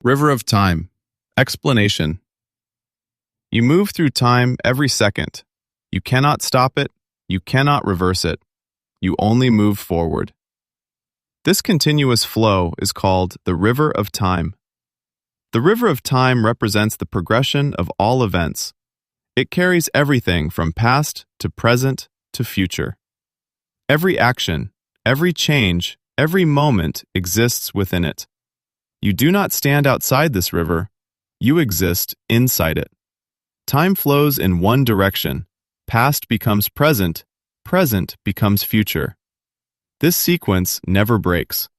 River of time. Explanation. You move through time every second. You cannot stop it. You cannot reverse it. You only move forward. This continuous flow is called the river of time. The river of time represents the progression of all events. It carries everything from past to present to future. Every action, every change, every moment exists within it. You do not stand outside this river. You exist inside it. Time flows in one direction. Past becomes present. Present becomes future. This sequence never breaks.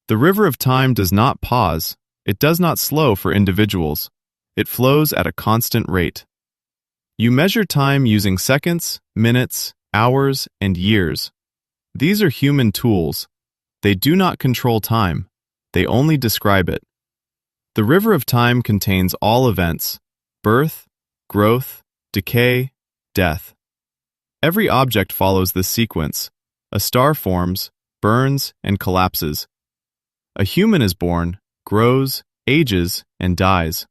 The river of time does not pause. It does not slow for individuals. It flows at a constant rate. You measure time using seconds, minutes, hours, and years. These are human tools. They do not control time. They only describe it. The river of time contains all events: birth, growth, decay, death. Every object follows this sequence. A star forms, burns, and collapses. A human is born, grows, ages, and dies.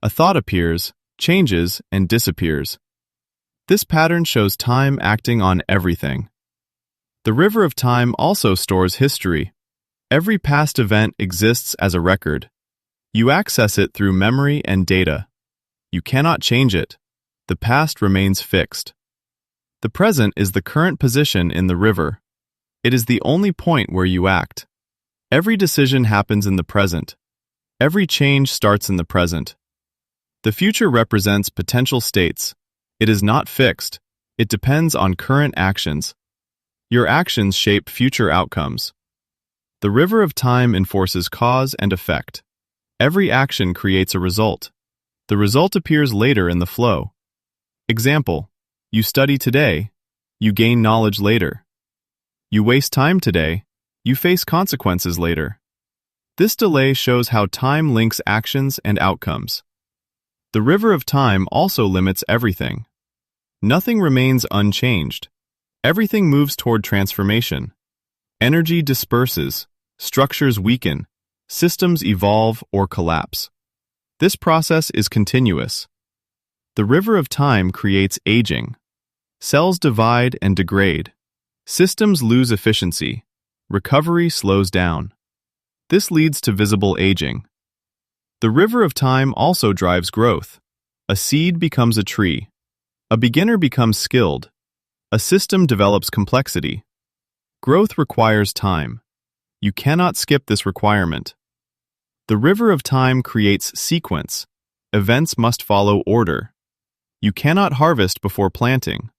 A thought appears, changes, and disappears. This pattern shows time acting on everything. The river of time also stores history. Every past event exists as a record. You access it through memory and data. You cannot change it. The past remains fixed. The present is the current position in the river. It is the only point where you act. Every decision happens in the present. Every change starts in the present. The future represents potential states. It is not fixed. It depends on current actions. Your actions shape future outcomes. The river of time enforces cause and effect. Every action creates a result. The result appears later in the flow. Example: you study today, you gain knowledge later. You waste time today, you face consequences later. This delay shows how time links actions and outcomes. The river of time also limits everything. Nothing remains unchanged. Everything moves toward transformation. Energy disperses, structures weaken, systems evolve or collapse. This process is continuous. The river of time creates aging. Cells divide and degrade. Systems lose efficiency. Recovery slows down. This leads to visible aging. The river of time also drives growth. A seed becomes a tree. A beginner becomes skilled. A system develops complexity. Growth requires time. You cannot skip this requirement. The river of time creates sequence. Events must follow order. You cannot harvest before planting.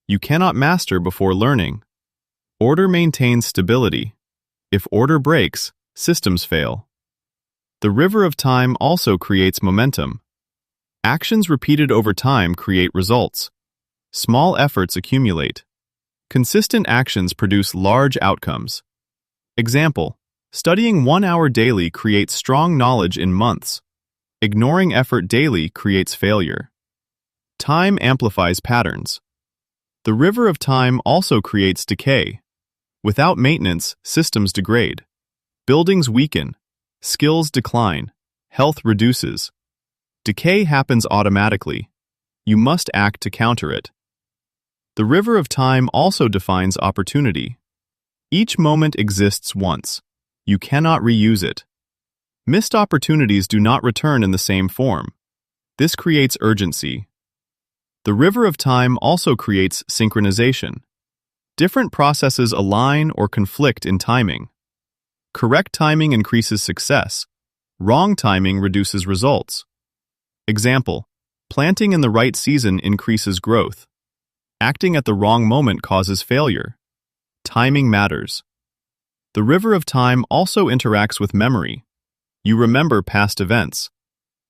You cannot master before learning. Order maintains stability. If order breaks, systems fail. The river of time also creates momentum. Actions repeated over time create results. Small efforts accumulate. Consistent actions produce large outcomes. Example: studying 1 hour daily creates strong knowledge in months. Ignoring effort daily creates failure. Time amplifies patterns. The river of time also creates decay. Without maintenance, systems degrade. Buildings weaken. Skills decline. Health reduces. Decay happens automatically. You must act to counter it. The river of time also defines opportunity. Each moment exists once. You cannot reuse it. Missed opportunities do not return in the same form. This creates urgency. The river of time also creates synchronization. Different processes align or conflict in timing. Correct timing increases success. Wrong timing reduces results. Example: planting in the right season increases growth. Acting at the wrong moment causes failure. Timing matters. The river of time also interacts with memory. You remember past events.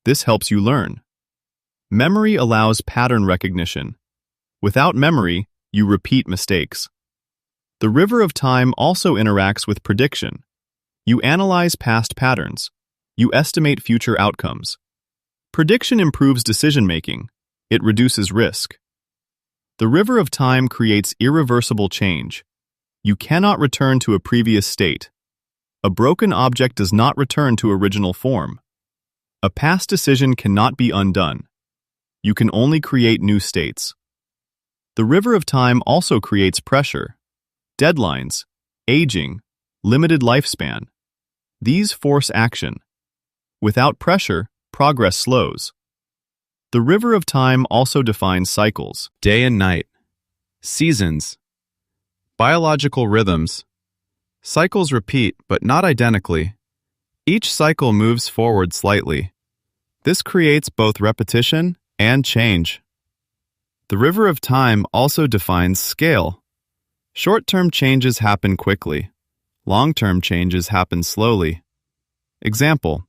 This helps you learn. Memory allows pattern recognition. Without memory, you repeat mistakes. The river of time also interacts with prediction. You analyze past patterns. You estimate future outcomes. Prediction improves decision-making. It reduces risk. The river of time creates irreversible change. You cannot return to a previous state. A broken object does not return to original form. A past decision cannot be undone. You can only create new states. The river of time also creates pressure, deadlines, aging, limited lifespan. These force action. Without pressure, progress slows. The river of time also defines cycles, day and night, seasons, biological rhythms. Cycles repeat, but not identically. Each cycle moves forward slightly. This creates both repetition and change. The river of time also defines scale. Short-term changes happen quickly. Long-term changes happen slowly. Example: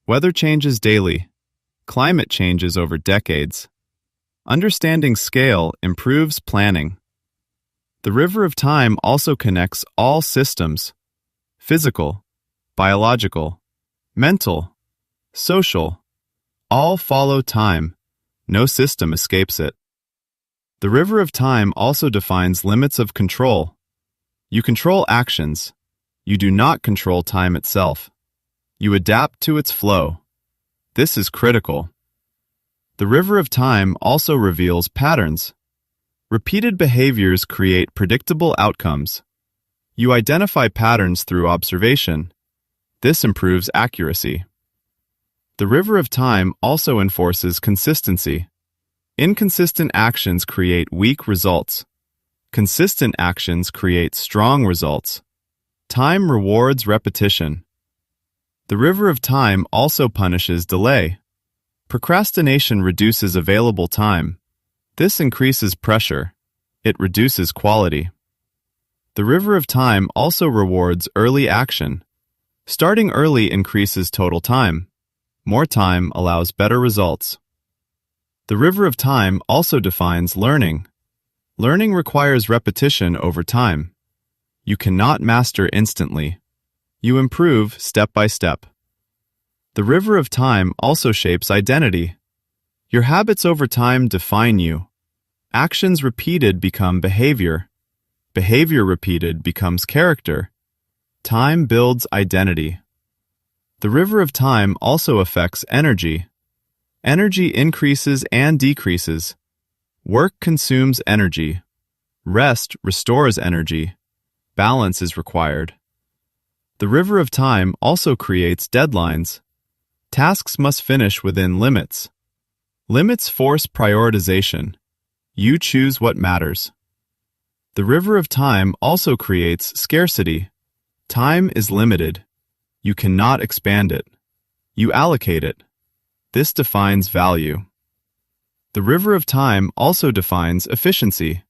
weather changes daily. Climate changes over decades. Understanding scale improves planning. The river of time also connects all systems: physical, biological, mental, social. All follow time. No system escapes it. The river of time also defines limits of control. You control actions. You do not control time itself. You adapt to its flow. This is critical. The river of time also reveals patterns. Repeated behaviors create predictable outcomes. You identify patterns through observation. This improves accuracy. The river of time also enforces consistency. Inconsistent actions create weak results. Consistent actions create strong results. Time rewards repetition. The river of time also punishes delay. Procrastination reduces available time. This increases pressure. It reduces quality. The river of time also rewards early action. Starting early increases total time. More time allows better results. The river of time also defines learning. Learning requires repetition over time. You cannot master instantly. You improve step by step. The river of time also shapes identity. Your habits over time define you. Actions repeated become behavior. Behavior repeated becomes character. Time builds identity. The river of time also affects energy. Energy increases and decreases. Work consumes energy. Rest restores energy. Balance is required. The river of time also creates deadlines. Tasks must finish within limits. Limits force prioritization. You choose what matters. The river of time also creates scarcity. Time is limited. You cannot expand it. You allocate it. This defines value. The river of time also defines efficiency.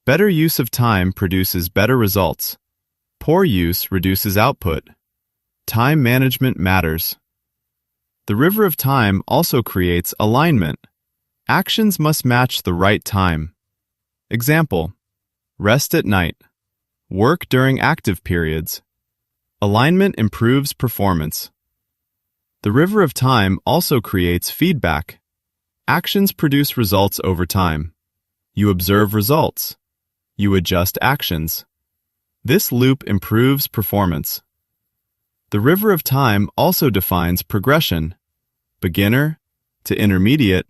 Better use of time produces better results. Poor use reduces output. Time management matters. The river of time also creates alignment. Actions must match the right time. Example: rest at night. Work during active periods. Alignment improves performance. The river of time also creates feedback. Actions produce results over time. You observe results. You adjust actions. This loop improves performance. The river of time also defines progression: beginner to intermediate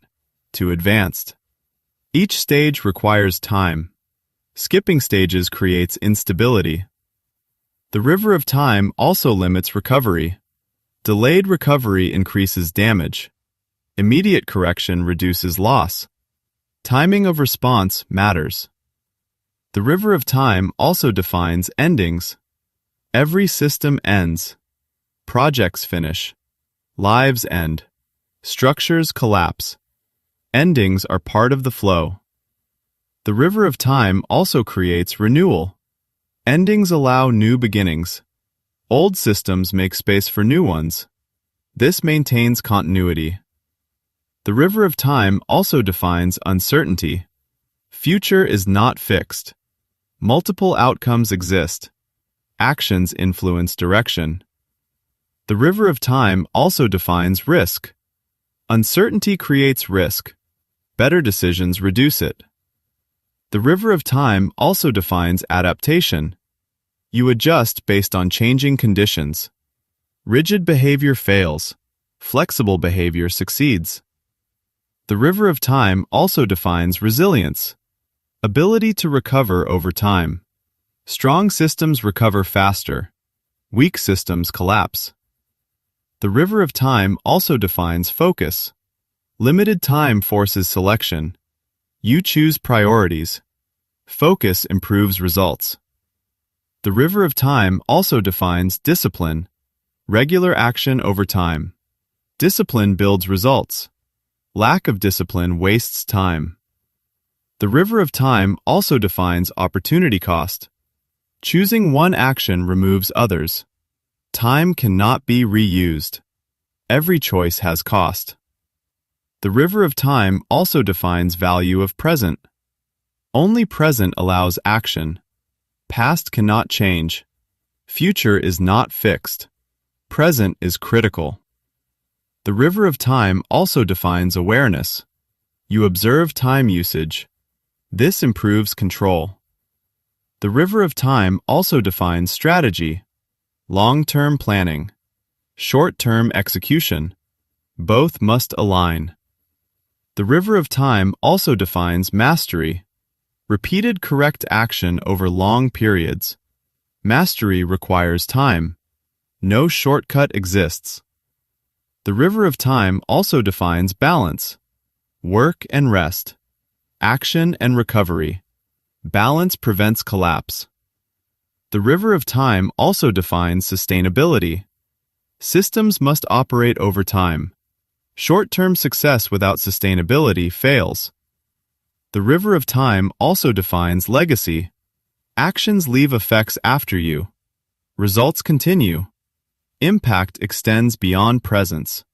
to advanced. Each stage requires time. Skipping stages creates instability. The river of time also limits recovery. Delayed recovery increases damage. Immediate correction reduces loss. Timing of response matters. The river of time also defines endings. Every system ends. Projects finish. Lives end. Structures collapse. Endings are part of the flow. The river of time also creates renewal. Endings allow new beginnings. Old systems make space for new ones. This maintains continuity. The river of time also defines uncertainty. Future is not fixed. Multiple outcomes exist. Actions influence direction. The river of time also defines risk. Uncertainty creates risk. Better decisions reduce it. The river of time also defines adaptation. You adjust based on changing conditions. Rigid behavior fails. Flexible behavior succeeds. The river of time also defines resilience, ability to recover over time. Strong systems recover faster. Weak systems collapse. The river of time also defines focus. Limited time forces selection. You choose priorities. Focus improves results. The river of time also defines discipline. Regular action over time. Discipline builds results. Lack of discipline wastes time. The river of time also defines opportunity cost. Choosing one action removes others. Time cannot be reused. Every choice has cost. The river of time also defines value of present. Only present allows action. Past cannot change. Future is not fixed. Present is critical. The river of time also defines awareness. You observe time usage. This improves control. The river of time also defines strategy. Long-term planning. Short-term execution. Both must align. The river of time also defines mastery. Repeated correct action over long periods. Mastery requires time. No shortcut exists. The river of time also defines balance. Work and rest. Action and recovery. Balance prevents collapse. The river of time also defines sustainability. Systems must operate over time. Short-term success without sustainability fails. The river of time also defines legacy. Actions leave effects after you. Results continue. Impact extends beyond presence.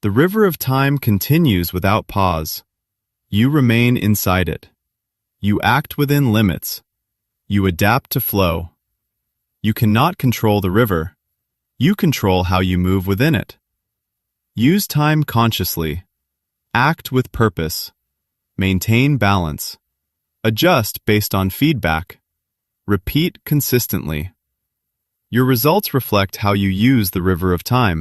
The river of time continues without pause. You remain inside it. You act within limits. You adapt to flow. You cannot control the river. You control how you move within it. Use time consciously. Act with purpose. Maintain balance. Adjust based on feedback. Repeat consistently. Your results reflect how you use the river of time.